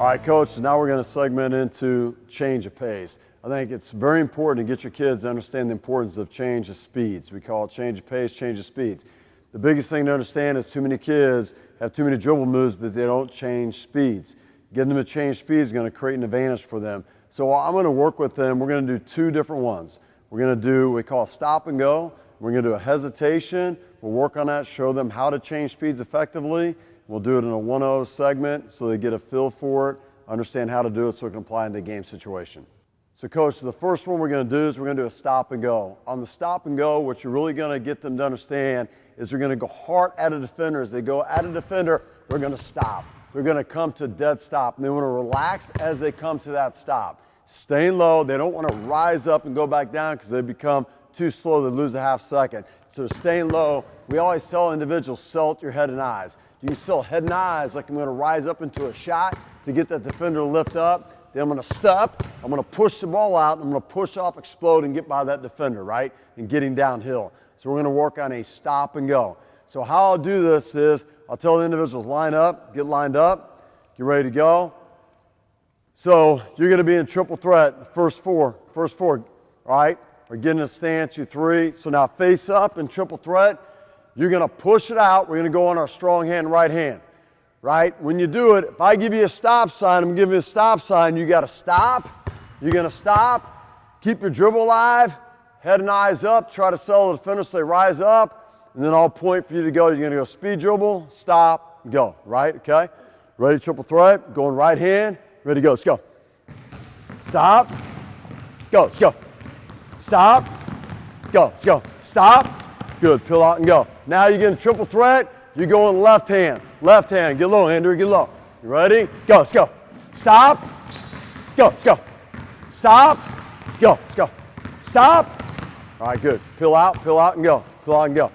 All right, Coach, now we're going to segment into change of pace. I think it's very important to get your kids to understand the importance of change of speeds. We call it change of pace, change of speeds. The biggest thing to understand is too many kids have too many dribble moves, but they don't change speeds. Getting them to change speeds is going to create an advantage for them. So I'm going to work with them. We're going to do two different ones. We're going to do what we call stop and go. We're going to do a hesitation. We'll work on that, show them how to change speeds effectively. We'll do it in a 1-0 segment so they get a feel for it, understand how to do it so it can apply in the game situation. So Coach, the first one we're going to do is we're going to do a stop and go. On the stop and go, what you're really going to get them to understand is they're going to go hard at a defender. As they go at a defender, they're going to stop. They're going to come to a dead stop, and they want to relax as they come to that stop. Staying low, they don't want to rise up and go back down because they become too slow, they lose a half second. So staying low, we always tell individuals, sell your head and eyes. You can sell head and eyes like I'm going to rise up into a shot to get that defender to lift up. Then I'm going to step, I'm going to push the ball out, I'm going to push off, explode, and get by that defender, right? And getting downhill. So we're going to work on a stop and go. So how I'll do this is I'll tell the individuals, line up, get lined up, get ready to go. So you're going to be in triple threat, first four, all right? Or get in a stance, you three. So now face up in triple threat. You're going to push it out. We're going to go on our strong hand, right hand, right? When you do it, if I give you a stop sign, I'm going to give you a stop sign. You got to stop. You're going to stop. Keep your dribble alive. Head and eyes up. Try to sell the defender so they rise up. And then I'll point for you to go. You're going to go speed dribble, stop, go, right? Okay? Ready, triple threat. Going right hand. Ready to go. Let's go. Stop. Go. Let's go. Stop. Go. Let's go. Stop. Good. Peel out and go. Now you're getting triple threat. You're going left hand. Left hand. Get low, Andrew. Get low. You ready? Go. Let's go. Stop. Go. Let's go. Stop. Go. Let's go. Stop. All right, good. Peel out and go. Peel out and go.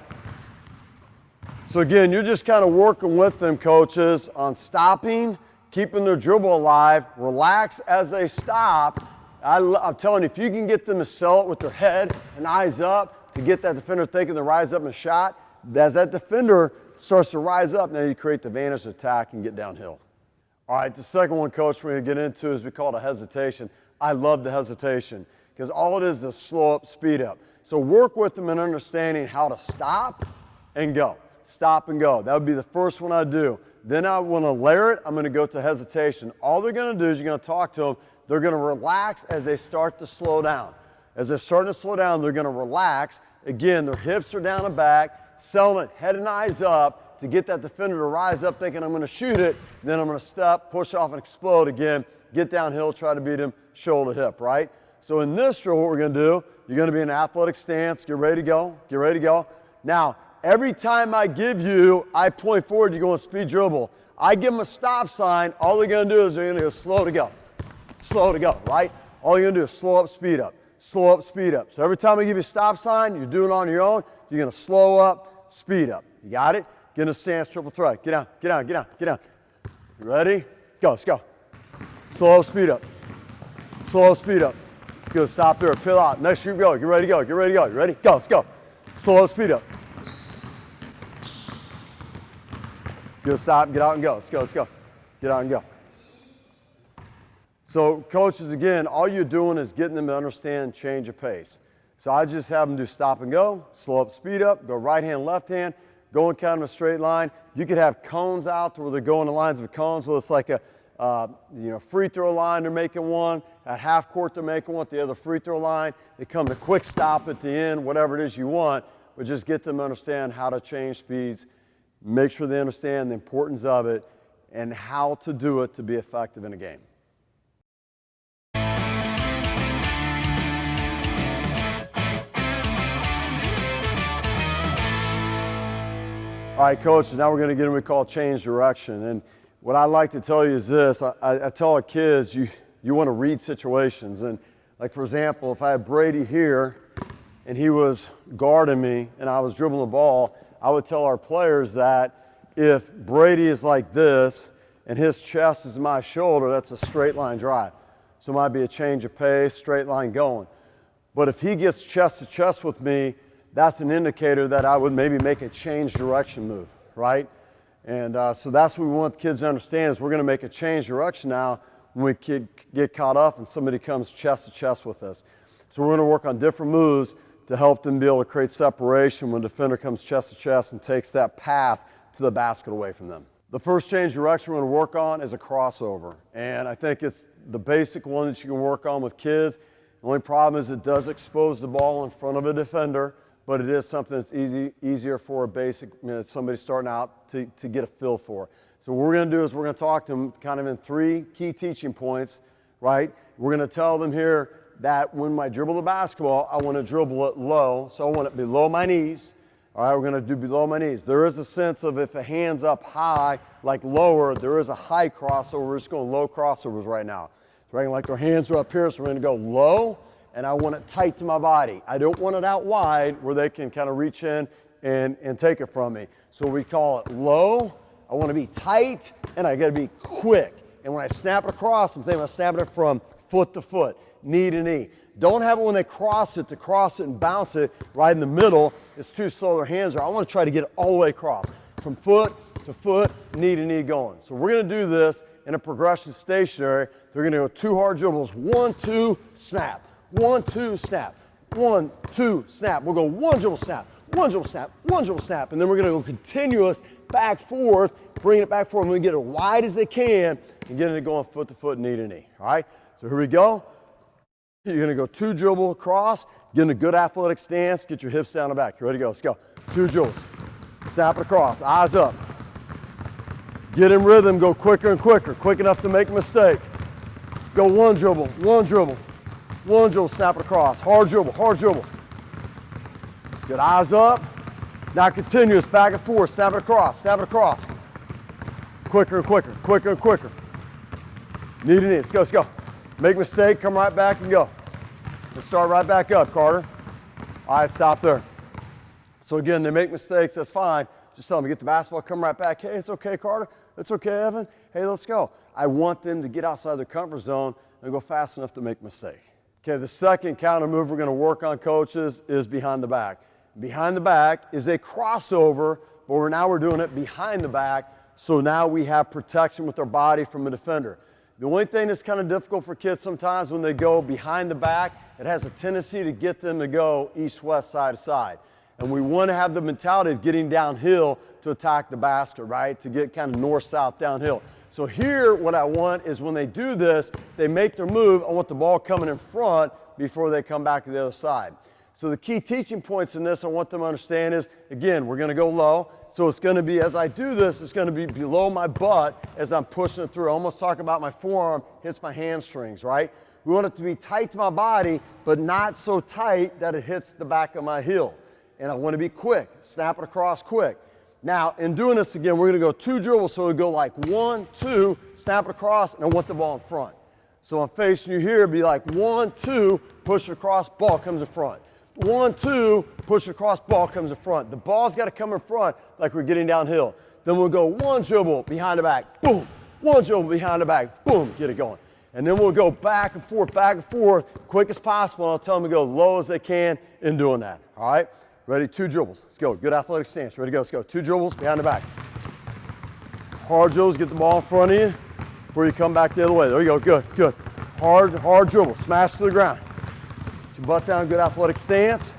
So again, you're just kind of working with them, coaches, on stopping, keeping their dribble alive, relax as they stop. I'm telling you, if you can get them to sell it with their head and eyes up, to get that defender thinking to rise up in a shot, as that defender starts to rise up, now you create the advantage to attack and get downhill. All right, the second one, Coach, we're going to get into is we call it a hesitation. I love the hesitation because all it is slow up, speed up. So work with them in understanding how to stop and go. Stop and go. That would be the first one I do. Then I want to layer it. I'm going to go to hesitation. All they're going to do is you're going to talk to them. They're going to relax as they start to slow down. As they're starting to slow down, they're going to relax. Again, their hips are down and back, selling it head and eyes up to get that defender to rise up thinking I'm going to shoot it. Then I'm going to step, push off, and explode again. Get downhill, try to beat him shoulder to hip, right? So in this drill, what we're going to do, you're going to be in an athletic stance. Get ready to go. Get ready to go. Now, every time I give you, I point forward, you go in speed dribble. I give them a stop sign. All they're going to do is they're going to go slow to go. Slow to go, right? All you're going to do is slow up, speed up. Slow up, speed up. So every time I give you a stop sign, you're doing it on your own. You're going to slow up, speed up. You got it? Get in a stance, triple threat. Get down, get down, get down, get down. You ready? Go, let's go. Slow up, speed up. Slow up, speed up. Good, stop there, peel out. Next group, go. Get ready to go, get ready to go. You ready? Go, let's go. Slow up, speed up. Good, stop, get out and go. Let's go, let's go. Get out and go. So coaches, again, all you're doing is getting them to understand change of pace. So I just have them do stop and go, slow up, speed up, go right hand, left hand, go in kind of a straight line. You could have cones out where they're going the lines of cones, where it's like a free throw line, they're making one, at half court they're making one, at the other free throw line. They come to quick stop at the end, whatever it is you want, but just get them to understand how to change speeds, make sure they understand the importance of it, and how to do it to be effective in a game. All right, Coach, now we're going to get in what we call change direction. And what I like to tell you is this. I tell our kids, you want to read situations. And like, for example, if I had Brady here and he was guarding me and I was dribbling the ball, I would tell our players that if Brady is like this and his chest is my shoulder, that's a straight line drive. So it might be a change of pace, straight line going. But if he gets chest to chest with me, that's an indicator that I would maybe make a change direction move, right? And so that's what we want kids to understand is we're going to make a change direction now when we get caught up and somebody comes chest to chest with us. So we're going to work on different moves to help them be able to create separation when the defender comes chest to chest and takes that path to the basket away from them. The first change direction we're going to work on is a crossover. And I think it's the basic one that you can work on with kids. The only problem is it does expose the ball in front of a defender, but it is something that's easier for a basic, somebody starting out to get a feel for. So what we're going to do is we're going to talk to them kind of in 3 key teaching points, right? We're going to tell them here that when I dribble the basketball, I want to dribble it low. So I want it below my knees. All right, we're going to do below my knees. There is a sense of if a hand's up high, like lower, there is a high crossover. We're just going low crossovers right now. So right, like our hands are up here, so we're going to go low, and I want it tight to my body. I don't want it out wide where they can kind of reach in and take it from me. So we call it low. I want to be tight, and I got to be quick. And when I snap it across, I'm thinking about snapping it from foot to foot, knee to knee. Don't have it when they cross it to cross it and bounce it right in the middle. It's too slow, their hands are. I want to try to get it all the way across, from foot to foot, knee to knee going. So we're going to do this in a progression stationary. They're going to go 2 hard dribbles, 1, 2, snap, 1, 2, snap, 1, 2, snap. We'll go 1 dribble snap, 1 dribble snap, 1 dribble snap, and then we're going to go continuous back forth, bring it back forth, and we get it wide as they can and get it going foot to foot, knee to knee. All right, so here we go. You're going to go 2 dribble across, get in a good athletic stance, get your hips down the back. You ready to go? Let's go. 2 dribbles. Snap it across, eyes up. Get in rhythm, go quicker and quicker, quick enough to make a mistake. Go 1 dribble, 1 dribble, 1 dribble, snap it across. Hard dribble, hard dribble. Good, eyes up. Now continuous, back and forth, snap it across, snap it across. Quicker and quicker, quicker and quicker. Knee to knee, let's go, let's go. Make a mistake, come right back and go. Let's start right back up, Carter. All right, stop there. So again, they make mistakes, that's fine. Just tell them to get the basketball, come right back. Hey, it's okay, Carter. It's okay, Evan. Hey, let's go. I want them to get outside their comfort zone and go fast enough to make a mistake. Okay, the second counter move we're going to work on, coaches, is behind the back. Behind the back is a crossover, but now we're doing it behind the back, so now we have protection with their body from a defender. The only thing that's kind of difficult for kids sometimes when they go behind the back, it has a tendency to get them to go east-west, side to side. And we want to have the mentality of getting downhill to attack the basket, right? To get kind of north-south downhill. So here, what I want is when they do this, they make their move, I want the ball coming in front before they come back to the other side. So the key teaching points in this I want them to understand is, again, we're going to go low. So it's going to be, as I do this, it's going to be below my butt as I'm pushing it through. I almost talk about my forearm hits my hamstrings, right? We want it to be tight to my body, but not so tight that it hits the back of my heel. And I want to be quick, snap it across quick. Now, in doing this again, we're going to go 2 dribbles, so we go like 1, 2, snap it across, and I want the ball in front. So I'm facing you here, be like 1, 2, push it across, ball comes in front. 1, 2, push it across, ball comes in front. The ball's got to come in front like we're getting downhill. Then we'll go 1 dribble behind the back, boom. 1 dribble behind the back, boom, get it going. And then we'll go back and forth, quick as possible. And I'll tell them to go low as they can in doing that, all right? Ready, 2 dribbles. Let's go, good athletic stance. Ready to go, let's go. 2 dribbles behind the back. Hard dribbles, get the ball in front of you before you come back the other way. There you go, good, good. Hard dribble, smash to the ground. Your butt down, good athletic stance.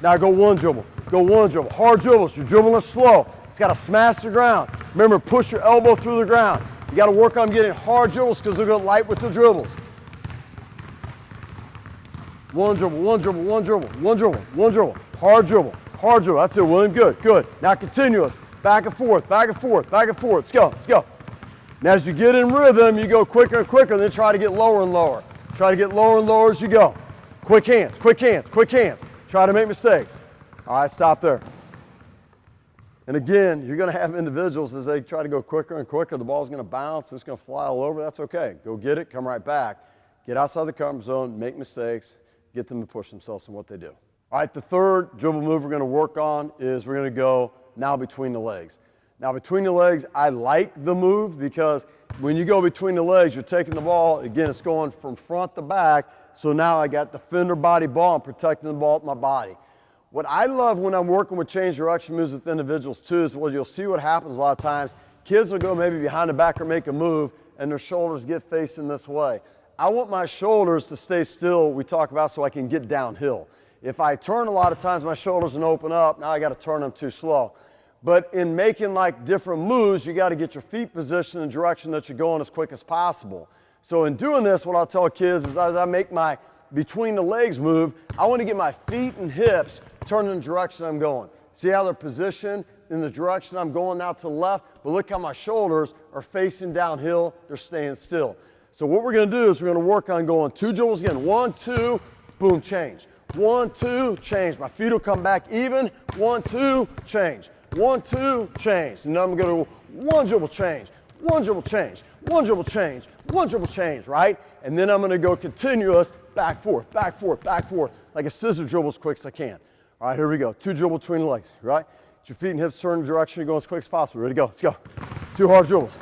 Now go 1 dribble, go 1 dribble. Hard dribbles, you're dribbling it slow. It's got to smash the ground. Remember, push your elbow through the ground. You got to work on getting hard dribbles because they're going to light with the dribbles. 1 dribble, 1 dribble, 1 dribble, 1 dribble, 1 dribble. Hard dribble, hard dribble. That's it, William. Good, good. Now continuous. Back and forth, back and forth, back and forth. Let's go, let's go. Now as you get in rhythm, you go quicker and quicker, then try to get lower and lower. Try to get lower and lower as you go. Quick hands, quick hands, quick hands. Try to make mistakes. All right, stop there. And again, you're going to have individuals as they try to go quicker and quicker, the ball's going to bounce, it's going to fly all over. That's okay. Go get it, come right back. Get outside the comfort zone, make mistakes, get them to push themselves in what they do. All right, the third dribble move we're going to work on is we're going to go now between the legs. Now between the legs, I like the move because when you go between the legs, you're taking the ball, again, it's going from front to back. So now I got defender body ball, I'm protecting the ball with my body. What I love when I'm working with change direction moves with individuals too is, well, you'll see what happens a lot of times. Kids will go maybe behind the back or make a move and their shoulders get facing this way. I want my shoulders to stay still, we talk about, so I can get downhill. If I turn a lot of times, my shoulders don't open up. Now I got to turn them too slow. But in making like different moves, you got to get your feet positioned in the direction that you're going as quick as possible. So in doing this, what I'll tell kids is as I make my between the legs move, I want to get my feet and hips turned in the direction I'm going. See how they're positioned in the direction I'm going now to the left? But look how my shoulders are facing downhill. They're staying still. So what we're going to do is we're going to work on going 2 dribbles again. 1, 2, boom, change. 1, 2, change. My feet will come back even. 1, 2, change. 1, 2, change. And now I'm going to go 1 dribble change, 1 dribble change, 1 dribble change, 1 dribble change, right? And then I'm going to go continuous back, forth, back, forth, back, forth, like a scissor dribble as quick as I can. All right, here we go. 2 dribble between the legs, right? Get your feet and hips turned in the direction you're going as quick as possible. Ready to go? Let's go. 2 hard dribbles.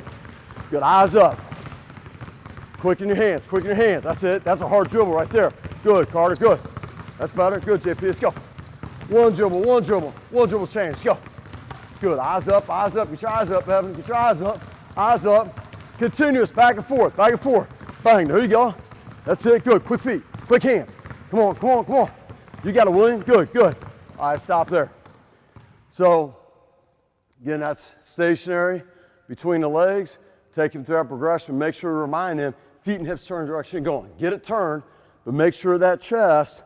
Good. Eyes up. Quicken your hands. Quicken your hands. That's it. That's a hard dribble right there. Good, Carter. Good. That's better. Good, JP. Let's go. 1 dribble, 1 dribble, 1 dribble change. Let's go. Good. Eyes up, eyes up. Get your eyes up, Evan. Get your eyes up. Eyes up. Continuous. Back and forth. Back and forth. Bang. There you go. That's it. Good. Quick feet. Quick hands. Come on, come on, come on. You got it, William. Good, good. All right, stop there. So, again, that's stationary between the legs. Take him through that progression. Make sure to remind him, feet and hips turn the direction you're going. Get it turned, but make sure that chest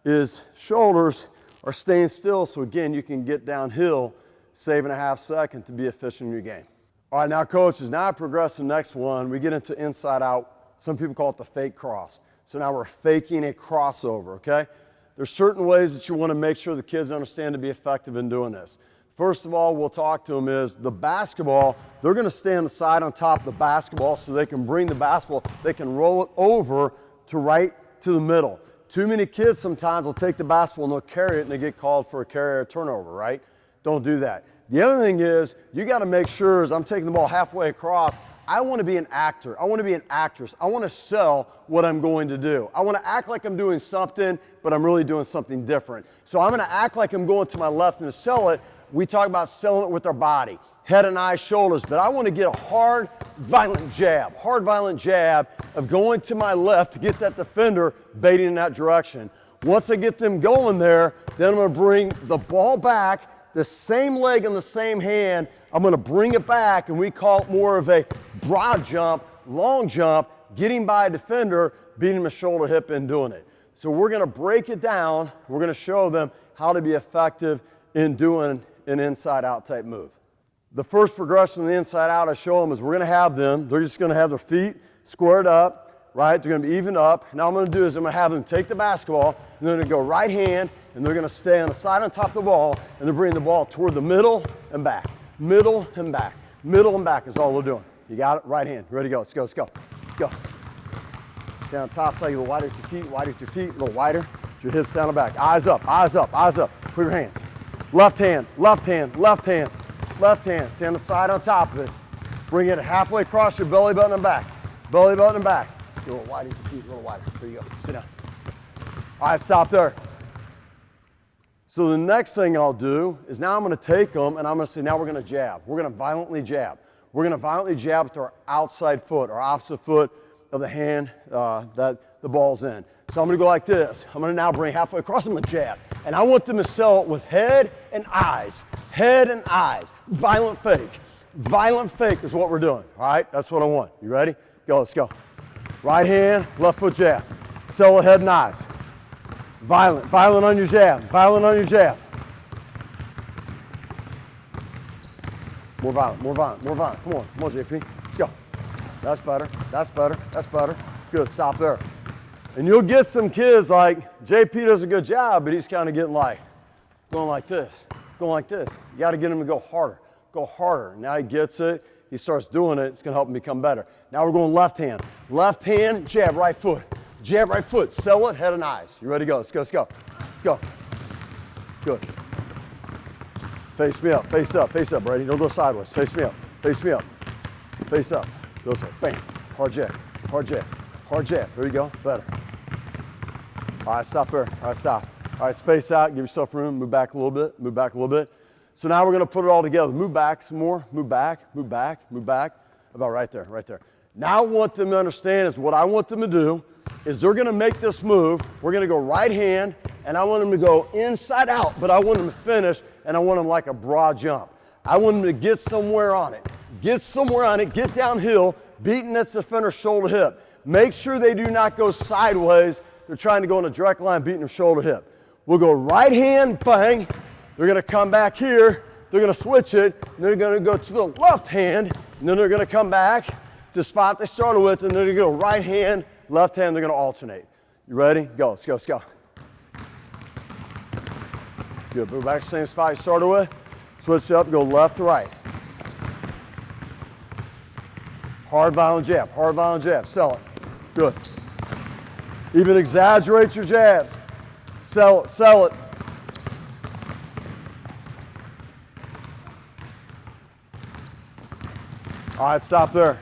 is, shoulders are staying still. So again, you can get downhill, saving a half second to be efficient in your game. All right, now coaches, now I progress to the next one. We get into inside out. Some people call it the fake cross. So now we're faking a crossover, okay? There's certain ways that you want to make sure the kids understand to be effective in doing this. First of all, we'll talk to them is the basketball, they're going to stay on the side on top of the basketball so they can bring the basketball, they can roll it over to right to the middle. Too many kids sometimes will take the basketball and they'll carry it and they get called for a carry or turnover, right? Don't do that. The other thing is you got to make sure as I'm taking the ball halfway across, I want to be an actor. I want to be an actress. I want to sell what I'm going to do. I want to act like I'm doing something, but I'm really doing something different. So I'm going to act like I'm going to my left and to sell it. We talk about selling it with our body, head and eyes, shoulders, but I want to get a hard, violent jab of going to my left to get that defender baiting in that direction. Once I get them going there, then I'm going to bring the ball back, the same leg in the same hand. I'm going to bring it back, and we call it more of a broad jump, long jump, getting by a defender, beating him a shoulder, hip, and doing it. So we're going to break it down. We're going to show them how to be effective in doing an inside-out type move. The first progression of the inside-out I show them is we're going to have them, they're just going to have their feet squared up, right? They're going to be even up. Now what I'm going to do is I'm going to have them take the basketball, and they're going to go right hand, and they're going to stay on the side on top of the ball, and they're bringing the ball toward the middle and back. Middle and back. Middle and back is all they're doing. You got it? Right hand. Ready to go. Let's go. Let's go. Let's go. Stay on top, so you a little wider with your feet, a little wider. Get your hips down the back. Eyes up, eyes up, eyes up. Put your hands. Left hand, left hand, left hand, left hand. Stay on the side on top of it. Bring it halfway across your belly button and back. Belly button and back. Get a little wider with your feet, a little wider. There you go. Sit down. All right, stop there. So the next thing I'll do is now I'm going to take them and I'm going to say, now we're going to jab. We're going to violently jab. We're going to violently jab with our outside foot, our opposite foot of the hand that the ball's in. So I'm going to go like this. I'm going to now bring halfway across them and jab. And I want them to sell it with head and eyes. Head and eyes. Violent fake. Violent fake is what we're doing. All right? That's what I want. You ready? Go. Let's go. Right hand, left foot jab. Sell it head and eyes. Violent. Violent on your jab. Violent on your jab. More violent. More violent. More violent. Come on. Come on, JP. Let's go. That's better. That's better. That's better. Good. Stop there. And you'll get some kids like, JP does a good job, but he's kind of getting like, going like this, going like this. You got to get him to go harder. Go harder. Now he gets it. He starts doing it. It's going to help him become better. Now we're going left hand. Left hand, jab, right foot. Jab, right foot. Sell it, head and eyes. You ready to go? Let's go. Let's go. Let's go. Good. Face me up. Face up. Face up, Brady. Don't go sideways. Face me up. Face me up. Face up. Go this way. Bam. Hard jab. Hard jab. Hard jab. There you go. Better. All right, stop there. All right, stop. All All right, space out, give yourself room, move back a little bit, move back a little bit. So now we're gonna put it all together. Move back some more, move back, move back, move back. About right there, right there. Now what them to understand is what I want them to do is they're gonna make this move. We're gonna go right hand, and I want them to go inside out, but I want them to finish, and I want them like a broad jump. I want them to get somewhere on it. Get somewhere on it, get downhill, beating that defender's shoulder hip. Make sure they do not go sideways. They're trying to go in a direct line, beating their shoulder hip. We'll go right hand, bang. They're gonna come back here. They're gonna switch it. And they're gonna go to the left hand, and then they're gonna come back to the spot they started with, and then they're gonna go right hand, left hand, they're gonna alternate. You ready? Go, let's go, let's go. Good, move back to the same spot you started with. Switch it up, go left to right. Hard, violent jab, sell it. Good. Even exaggerate your jabs. Sell it, sell it. All right, stop there.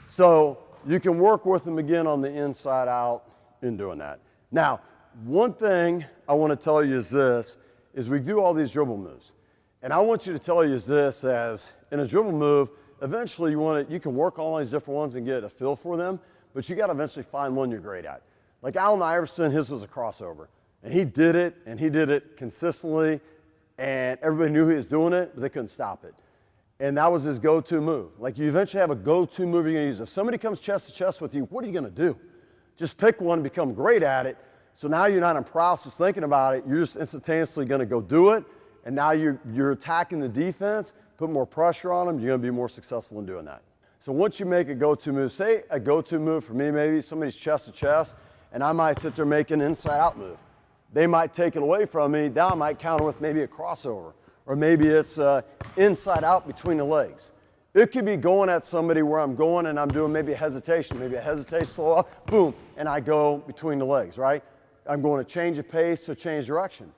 So you can work with them again on the inside out in doing that. Now, one thing I want to tell you is this, is we do all these dribble moves. And I want you to tell you is this, as in a dribble move, eventually you can work on all these different ones and get a feel for them, but you got to eventually find one you're great at. Like Allen Iverson, his was a crossover. And he did it consistently, and everybody knew he was doing it, but they couldn't stop it. And that was his go-to move. Like you eventually have a go-to move you're gonna use. If somebody comes chest to chest with you, what are you gonna do? Just pick one and become great at it. So now you're not in paralysis thinking about it, you're just instantaneously gonna go do it, and now you're attacking the defense, put more pressure on them, you're gonna be more successful in doing that. So once you make a go-to move, say a go-to move for me, maybe somebody's chest to chest, and I might sit there making an inside-out move. They might take it away from me, now I might counter with maybe a crossover, or maybe it's inside out between the legs. It could be going at somebody where I'm going and I'm doing maybe a hesitation, slow up, boom, and I go between the legs, right? I'm going to change of pace to change direction.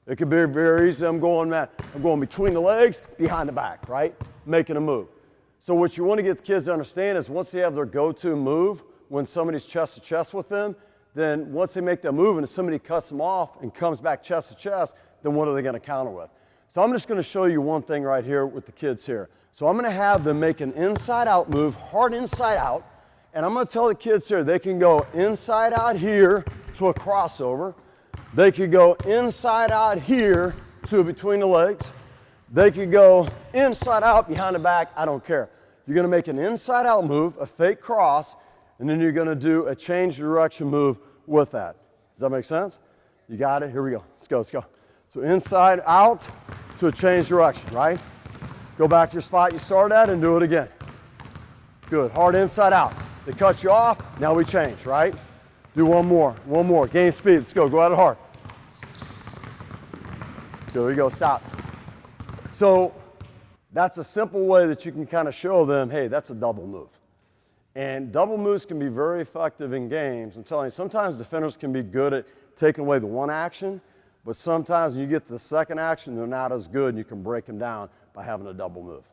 It could be very easy, I'm going between the legs, behind the back, right? Making a move. So what you want to get the kids to understand is once they have their go-to move, when somebody's chest to chest with them, then once they make that move and if somebody cuts them off and comes back chest to chest, then what are they going to counter with? So I'm just going to show you one thing right here with the kids here. So I'm going to have them make an inside out move, hard inside out, and I'm going to tell the kids here they can go inside out here to a crossover. They could go inside out here to between the legs. They could go inside out behind the back, I don't care. You're going to make an inside out move, a fake cross, and then you're going to do a change direction move with that. Does that make sense? You got it? Here we go. Let's go, let's go. So inside out to a change direction, right? Go back to your spot you started at and do it again. Good, hard inside out. They cut you off, now we change, right? Do one more, gain speed, let's go at it hard. There we go, stop. So that's a simple way that you can kind of show them, hey, that's a double move. And double moves can be very effective in games. I'm telling you, sometimes defenders can be good at taking away the one action, but sometimes when you get to the second action, they're not as good and you can break them down by having a double move.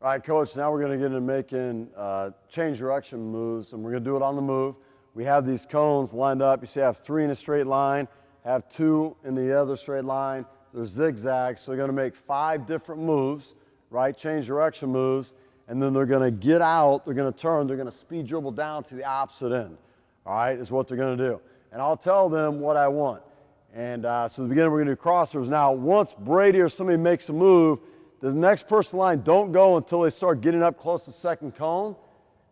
All right, Coach, now we're going to get into making change direction moves, and we're going to do it on the move. We have these cones lined up. You see I have 3 in a straight line, have 2 in the other straight line. They're zigzags, so they're going to make 5 different moves, right, change direction moves, and then they're going to get out, they're going to turn, they're going to speed dribble down to the opposite end, all right, is what they're going to do. And I'll tell them what I want. And so at the beginning, we're going to do crossovers. Now, once Brady or somebody makes a move, the next person line don't go until they start getting up close to the second cone,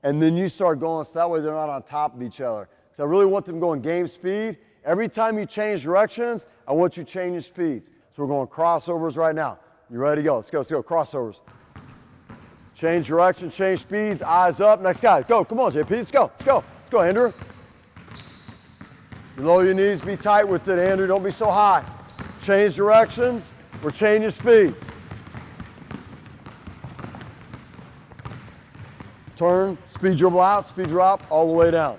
and then you start going so that way they're not on top of each other. Because I really want them going game speed. Every time you change directions, I want you changing speeds. So we're going crossovers right now. You ready to go? Let's go, crossovers. Change direction, change speeds, eyes up. Next guy, go, come on, JP, let's go, Andrew. Below your knees, be tight with it, Andrew, don't be so high. Change directions, we're changing speeds. Turn, speed dribble out, speed drop, all the way down.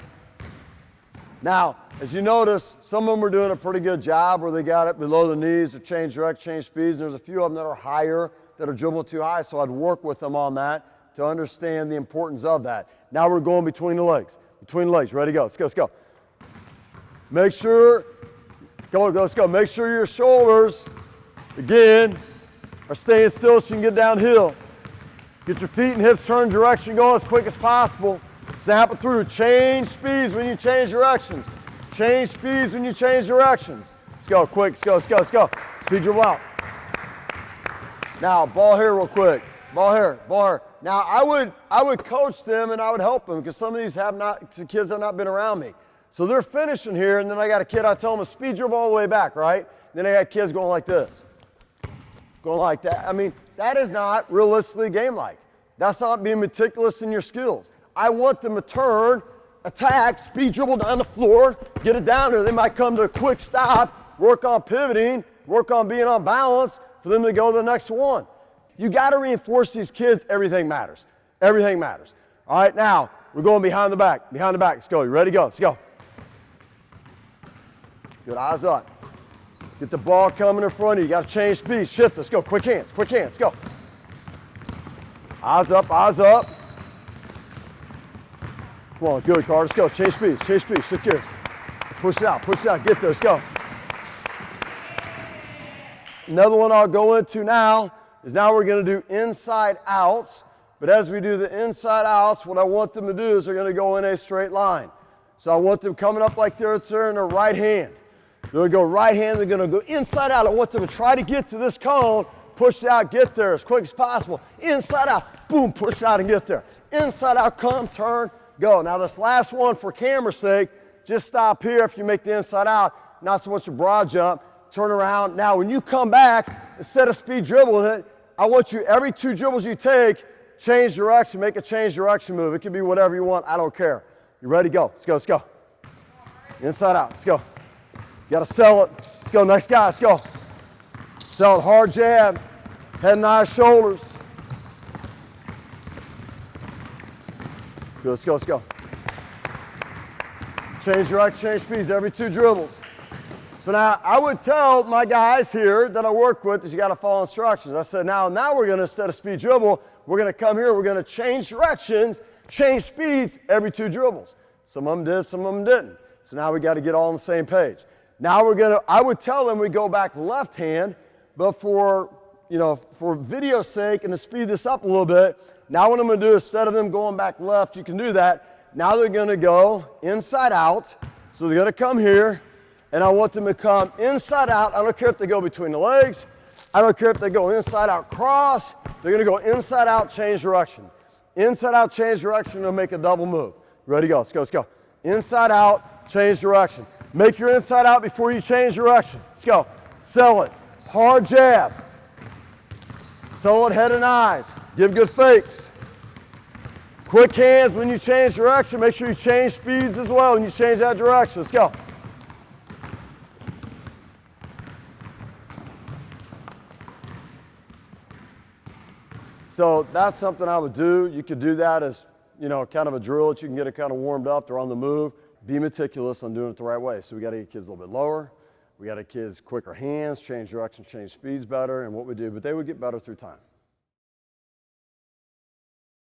Now, as you notice, some of them are doing a pretty good job where they got it below the knees to change direction, change speeds, and there's a few of them that are higher, that are dribbling too high, so I'd work with them on that to understand the importance of that. Now we're going between the legs. Between the legs, ready to go, let's go. Make sure, let's go. Make sure your shoulders, again, are staying still so you can get downhill. Get your feet and hips turned direction going as quick as possible. Snap it through. Change speeds when you change directions. Change speeds when you change directions. Let's go, quick, let's go, let's go, let's go. Speed dribble out. Now, ball here real quick. Ball here, ball here. Now, I would coach them and I would help them because some of these kids have not been around me. So they're finishing here, and then I got a kid, I tell them to speed dribble all the way back, right? Then I got kids going like this. Going like that. I mean, that is not realistically game-like. That's not being meticulous in your skills. I want them to turn, attack, speed dribble down the floor, get it down there. They might come to a quick stop, work on pivoting, work on being on balance for them to go to the next one. You got to reinforce these kids. Everything matters. Everything matters. All right, now we're going behind the back. Behind the back. Let's go. You ready? Go. Let's go. Good. Eyes up. Get the ball coming in front of you. You got to change speed. Shift. Let's go. Quick hands. Quick hands. Let's go. Eyes up. Eyes up. Come on. Good, Carter. Let's go. Change speed. Change speed. Shift gears. Push it out. Push it out. Get there. Let's go. Another one I'll go into now is now we're going to do inside outs. But as we do the inside outs, what I want them to do is they're going to go in a straight line. So I want them coming up like they're in their right hand. They're going to go right hand. They're going to go inside out. I want them to try to get to this cone, push it out, get there as quick as possible. Inside out, boom, push it out and get there. Inside out, come, turn, go. Now this last one, for camera's sake, just stop here if you make the inside out, not so much a broad jump. Turn around. Now when you come back, instead of speed dribbling it, I want you, every 2 dribbles you take, change direction, make a change direction move. It can be whatever you want, I don't care. You ready? Go. Let's go, let's go. Inside out, let's go. You gotta sell it. Let's go, next guy, let's go. Sell it, hard jab, head and eyes, shoulders. Good, let's go, let's go. Change direction, change speeds, every 2 dribbles. So now I would tell my guys here that I work with that you got to follow instructions. I said, now we're going to, instead of speed dribble, we're going to come here, we're going to change directions, change speeds every 2 dribbles. Some of them did, some of them didn't. So now we got to get all on the same page. Now we're going to, I would tell them we go back left hand, but for video's sake and to speed this up a little bit, now what I'm going to do, instead of them going back left, you can do that. Now they're going to go inside out. So they're going to come here. And I want them to come inside out. I don't care if they go between the legs. I don't care if they go inside out cross. They're going to go inside out, change direction. Inside out, change direction, they'll make a double move. Ready, go, let's go, let's go. Inside out, change direction. Make your inside out before you change direction. Let's go. Sell it. Hard jab. Sell it, head and eyes. Give good fakes. Quick hands when you change direction. Make sure you change speeds as well when you change that direction. Let's go. So that's something I would do. You could do that as, kind of a drill that you can get it kind of warmed up. They're on the move. Be meticulous on doing it the right way. So we got to get kids a little bit lower. We got to get kids quicker hands, change direction, change speeds better, and what we do. But they would get better through time.